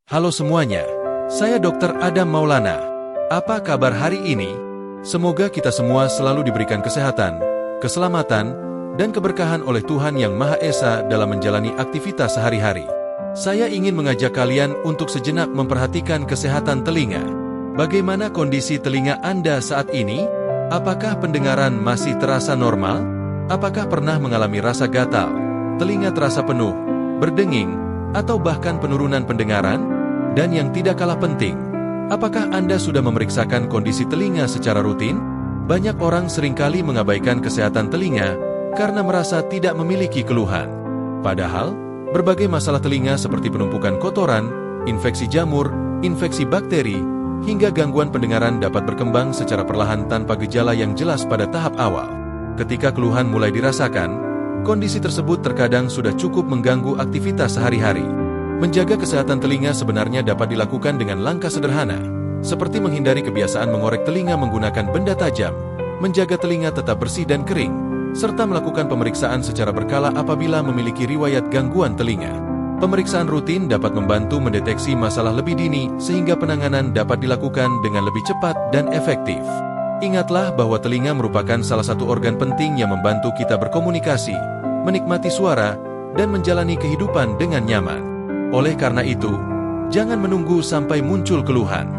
Halo semuanya, saya Dr. Adam Maulana. Apa kabar hari ini? Semoga kita semua selalu diberikan kesehatan, keselamatan, dan keberkahan oleh Tuhan Yang Maha Esa dalam menjalani aktivitas sehari-hari. Saya ingin mengajak kalian untuk sejenak memperhatikan kesehatan telinga. Bagaimana kondisi telinga Anda saat ini? Apakah pendengaran masih terasa normal? Apakah pernah mengalami rasa gatal, telinga terasa penuh, berdenging, atau bahkan penurunan pendengaran? Dan yang tidak kalah penting, apakah Anda sudah memeriksakan kondisi telinga secara rutin? Banyak orang seringkali mengabaikan kesehatan telinga karena merasa tidak memiliki keluhan. Padahal, berbagai masalah telinga seperti penumpukan kotoran, infeksi jamur, infeksi bakteri, hingga gangguan pendengaran dapat berkembang secara perlahan tanpa gejala yang jelas pada tahap awal. Ketika keluhan mulai dirasakan, kondisi tersebut terkadang sudah cukup mengganggu aktivitas sehari-hari. Menjaga kesehatan telinga sebenarnya dapat dilakukan dengan langkah sederhana, seperti menghindari kebiasaan mengorek telinga menggunakan benda tajam, menjaga telinga tetap bersih dan kering, serta melakukan pemeriksaan secara berkala apabila memiliki riwayat gangguan telinga. Pemeriksaan rutin dapat membantu mendeteksi masalah lebih dini sehingga penanganan dapat dilakukan dengan lebih cepat dan efektif. Ingatlah bahwa telinga merupakan salah satu organ penting yang membantu kita berkomunikasi, menikmati suara, dan menjalani kehidupan dengan nyaman. Oleh karena itu, jangan menunggu sampai muncul keluhan.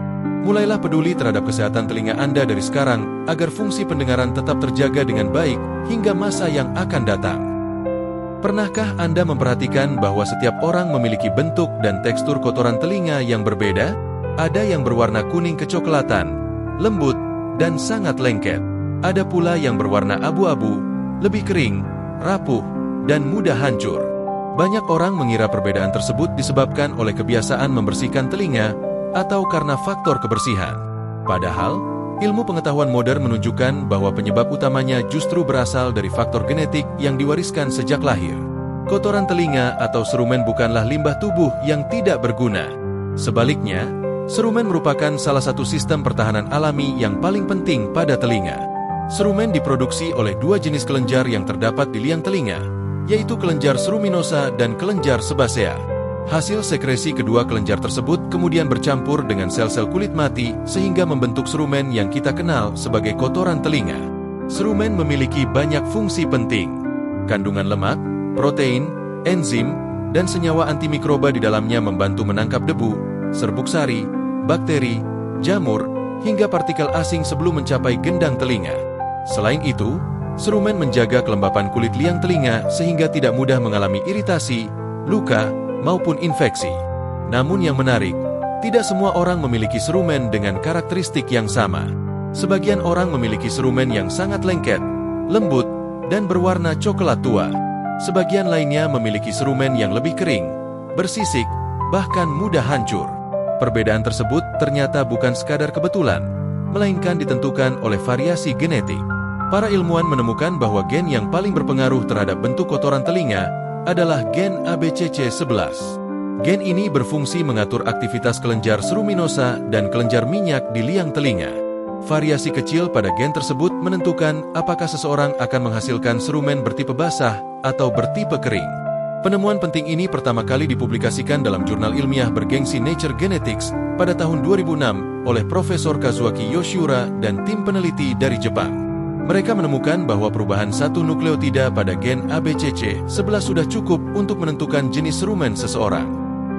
Mulailah peduli terhadap kesehatan telinga Anda dari sekarang agar fungsi pendengaran tetap terjaga dengan baik hingga masa yang akan datang. Pernahkah Anda memperhatikan bahwa setiap orang memiliki bentuk dan tekstur kotoran telinga yang berbeda? Ada yang berwarna kuning kecoklatan, lembut, dan sangat lengket. Ada pula yang berwarna abu-abu, lebih kering, rapuh, dan mudah hancur. Banyak orang mengira perbedaan tersebut disebabkan oleh kebiasaan membersihkan telinga atau karena faktor kebersihan. Padahal, ilmu pengetahuan modern menunjukkan bahwa penyebab utamanya justru berasal dari faktor genetik yang diwariskan sejak lahir. Kotoran telinga atau serumen bukanlah limbah tubuh yang tidak berguna. Sebaliknya, serumen merupakan salah satu sistem pertahanan alami yang paling penting pada telinga. Serumen diproduksi oleh dua jenis kelenjar yang terdapat di liang telinga, yaitu kelenjar seruminosa dan kelenjar sebasea. Hasil sekresi kedua kelenjar tersebut kemudian bercampur dengan sel-sel kulit mati sehingga membentuk serumen yang kita kenal sebagai kotoran telinga. Serumen memiliki banyak fungsi penting. Kandungan lemak, protein, enzim, dan senyawa antimikroba di dalamnya membantu menangkap debu, serbuk sari, bakteri, jamur, hingga partikel asing sebelum mencapai gendang telinga. Selain itu, serumen menjaga kelembapan kulit liang telinga sehingga tidak mudah mengalami iritasi, luka, maupun infeksi. Namun yang menarik, tidak semua orang memiliki serumen dengan karakteristik yang sama. Sebagian orang memiliki serumen yang sangat lengket, lembut, dan berwarna coklat tua. Sebagian lainnya memiliki serumen yang lebih kering, bersisik, bahkan mudah hancur. Perbedaan tersebut ternyata bukan sekadar kebetulan, melainkan ditentukan oleh variasi genetik. Para ilmuwan menemukan bahwa gen yang paling berpengaruh terhadap bentuk kotoran telinga adalah gen ABCC11. Gen ini berfungsi mengatur aktivitas kelenjar seruminosa dan kelenjar minyak di liang telinga. Variasi kecil pada gen tersebut menentukan apakah seseorang akan menghasilkan serumen bertipe basah atau bertipe kering. Penemuan penting ini pertama kali dipublikasikan dalam jurnal ilmiah bergengsi Nature Genetics pada tahun 2006 oleh Profesor Kazuaki Yoshiura dan tim peneliti dari Jepang. Mereka menemukan bahwa perubahan satu nukleotida pada gen ABCC11 sudah cukup untuk menentukan jenis serumen seseorang.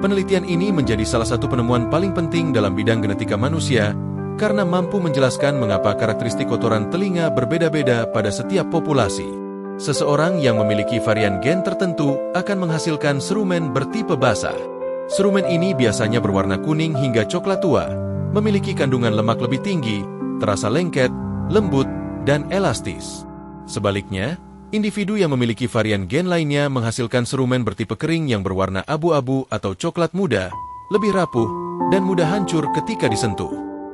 Penelitian ini menjadi salah satu penemuan paling penting dalam bidang genetika manusia karena mampu menjelaskan mengapa karakteristik kotoran telinga berbeda-beda pada setiap populasi. Seseorang yang memiliki varian gen tertentu akan menghasilkan serumen bertipe basah. Serumen ini biasanya berwarna kuning hingga coklat tua, memiliki kandungan lemak lebih tinggi, terasa lengket, lembut, dan elastis. Sebaliknya, individu yang memiliki varian gen lainnya menghasilkan serumen bertipe kering yang berwarna abu-abu atau coklat muda, lebih rapuh, dan mudah hancur ketika disentuh.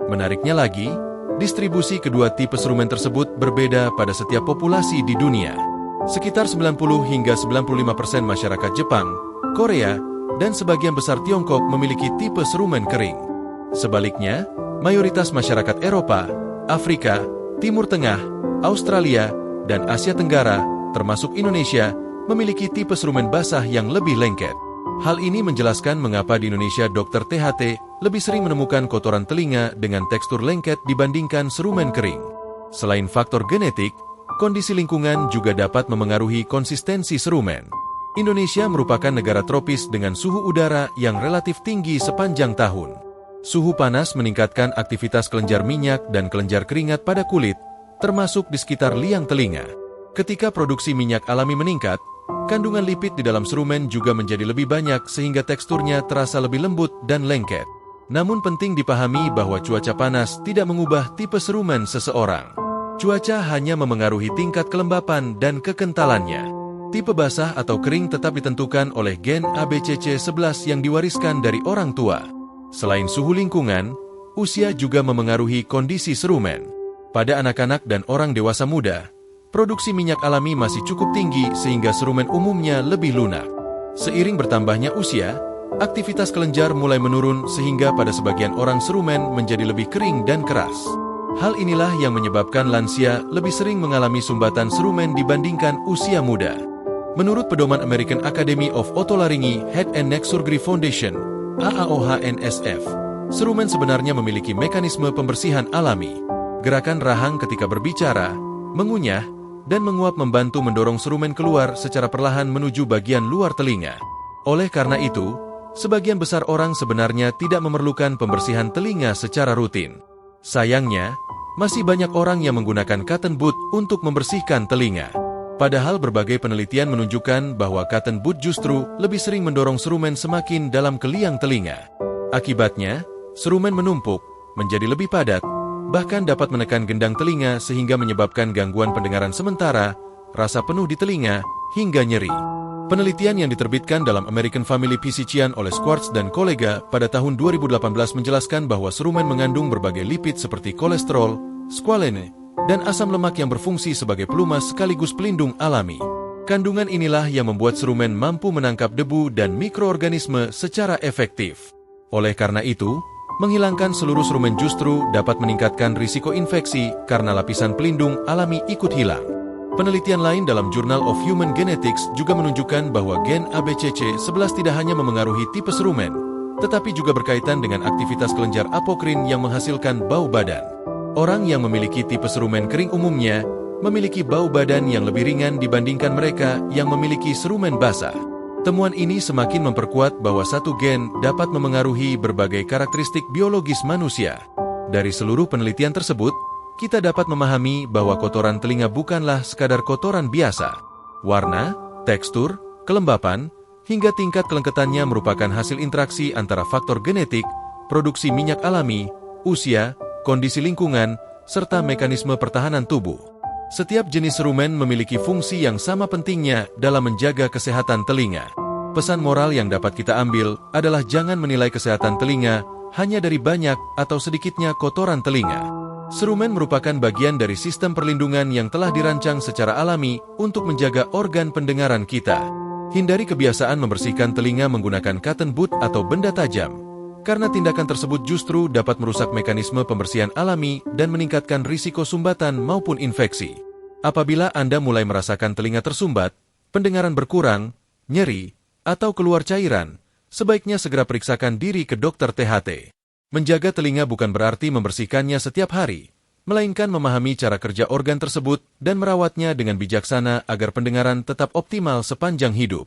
Menariknya lagi, distribusi kedua tipe serumen tersebut berbeda pada setiap populasi di dunia. Sekitar 90 hingga 95% masyarakat Jepang, Korea, dan sebagian besar Tiongkok memiliki tipe serumen kering. Sebaliknya, mayoritas masyarakat Eropa, Afrika, Timur Tengah, Australia, dan Asia Tenggara, termasuk Indonesia, memiliki tipe serumen basah yang lebih lengket. Hal ini menjelaskan mengapa di Indonesia Dr. THT lebih sering menemukan kotoran telinga dengan tekstur lengket dibandingkan serumen kering. Selain faktor genetik, kondisi lingkungan juga dapat memengaruhi konsistensi serumen. Indonesia merupakan negara tropis dengan suhu udara yang relatif tinggi sepanjang tahun. Suhu panas meningkatkan aktivitas kelenjar minyak dan kelenjar keringat pada kulit, termasuk di sekitar liang telinga. Ketika produksi minyak alami meningkat, kandungan lipid di dalam serumen juga menjadi lebih banyak sehingga teksturnya terasa lebih lembut dan lengket. Namun penting dipahami bahwa cuaca panas tidak mengubah tipe serumen seseorang. Cuaca hanya memengaruhi tingkat kelembapan dan kekentalannya. Tipe basah atau kering tetap ditentukan oleh gen ABCC11 yang diwariskan dari orang tua. Selain suhu lingkungan, usia juga memengaruhi kondisi serumen. Pada anak-anak dan orang dewasa muda, produksi minyak alami masih cukup tinggi sehingga serumen umumnya lebih lunak. Seiring bertambahnya usia, aktivitas kelenjar mulai menurun sehingga pada sebagian orang serumen menjadi lebih kering dan keras. Hal inilah yang menyebabkan lansia lebih sering mengalami sumbatan serumen dibandingkan usia muda. Menurut pedoman American Academy of Otolaryngology Head and Neck Surgery Foundation, AAOHNSF, serumen sebenarnya memiliki mekanisme pembersihan alami. Gerakan rahang ketika berbicara, mengunyah, dan menguap membantu mendorong serumen keluar secara perlahan menuju bagian luar telinga. Oleh karena itu, sebagian besar orang sebenarnya tidak memerlukan pembersihan telinga secara rutin. Sayangnya, masih banyak orang yang menggunakan cotton bud untuk membersihkan telinga. Padahal berbagai penelitian menunjukkan bahwa cotton bud justru lebih sering mendorong serumen semakin dalam ke liang telinga. Akibatnya, serumen menumpuk, menjadi lebih padat, bahkan dapat menekan gendang telinga sehingga menyebabkan gangguan pendengaran sementara, rasa penuh di telinga, hingga nyeri. Penelitian yang diterbitkan dalam American Family Physician oleh Schwartz dan kolega pada tahun 2018 menjelaskan bahwa serumen mengandung berbagai lipid seperti kolesterol, squalene, dan asam lemak yang berfungsi sebagai pelumas sekaligus pelindung alami. Kandungan inilah yang membuat serumen mampu menangkap debu dan mikroorganisme secara efektif. Oleh karena itu, menghilangkan seluruh serumen justru dapat meningkatkan risiko infeksi karena lapisan pelindung alami ikut hilang. Penelitian lain dalam Journal of Human Genetics juga menunjukkan bahwa gen ABCC11 tidak hanya memengaruhi tipe serumen, tetapi juga berkaitan dengan aktivitas kelenjar apokrin yang menghasilkan bau badan. Orang yang memiliki tipe serumen kering umumnya memiliki bau badan yang lebih ringan dibandingkan mereka yang memiliki serumen basah. Temuan ini semakin memperkuat bahwa satu gen dapat memengaruhi berbagai karakteristik biologis manusia. Dari seluruh penelitian tersebut, kita dapat memahami bahwa kotoran telinga bukanlah sekadar kotoran biasa. Warna, tekstur, kelembapan, hingga tingkat kelengketannya merupakan hasil interaksi antara faktor genetik, produksi minyak alami, usia, kondisi lingkungan, serta mekanisme pertahanan tubuh. Setiap jenis serumen memiliki fungsi yang sama pentingnya dalam menjaga kesehatan telinga. Pesan moral yang dapat kita ambil adalah jangan menilai kesehatan telinga hanya dari banyak atau sedikitnya kotoran telinga. Serumen merupakan bagian dari sistem perlindungan yang telah dirancang secara alami untuk menjaga organ pendengaran kita. Hindari kebiasaan membersihkan telinga menggunakan cotton bud atau benda tajam, karena tindakan tersebut justru dapat merusak mekanisme pembersihan alami dan meningkatkan risiko sumbatan maupun infeksi. Apabila Anda mulai merasakan telinga tersumbat, pendengaran berkurang, nyeri, atau keluar cairan, sebaiknya segera periksakan diri ke dokter THT. Menjaga telinga bukan berarti membersihkannya setiap hari, melainkan memahami cara kerja organ tersebut dan merawatnya dengan bijaksana agar pendengaran tetap optimal sepanjang hidup.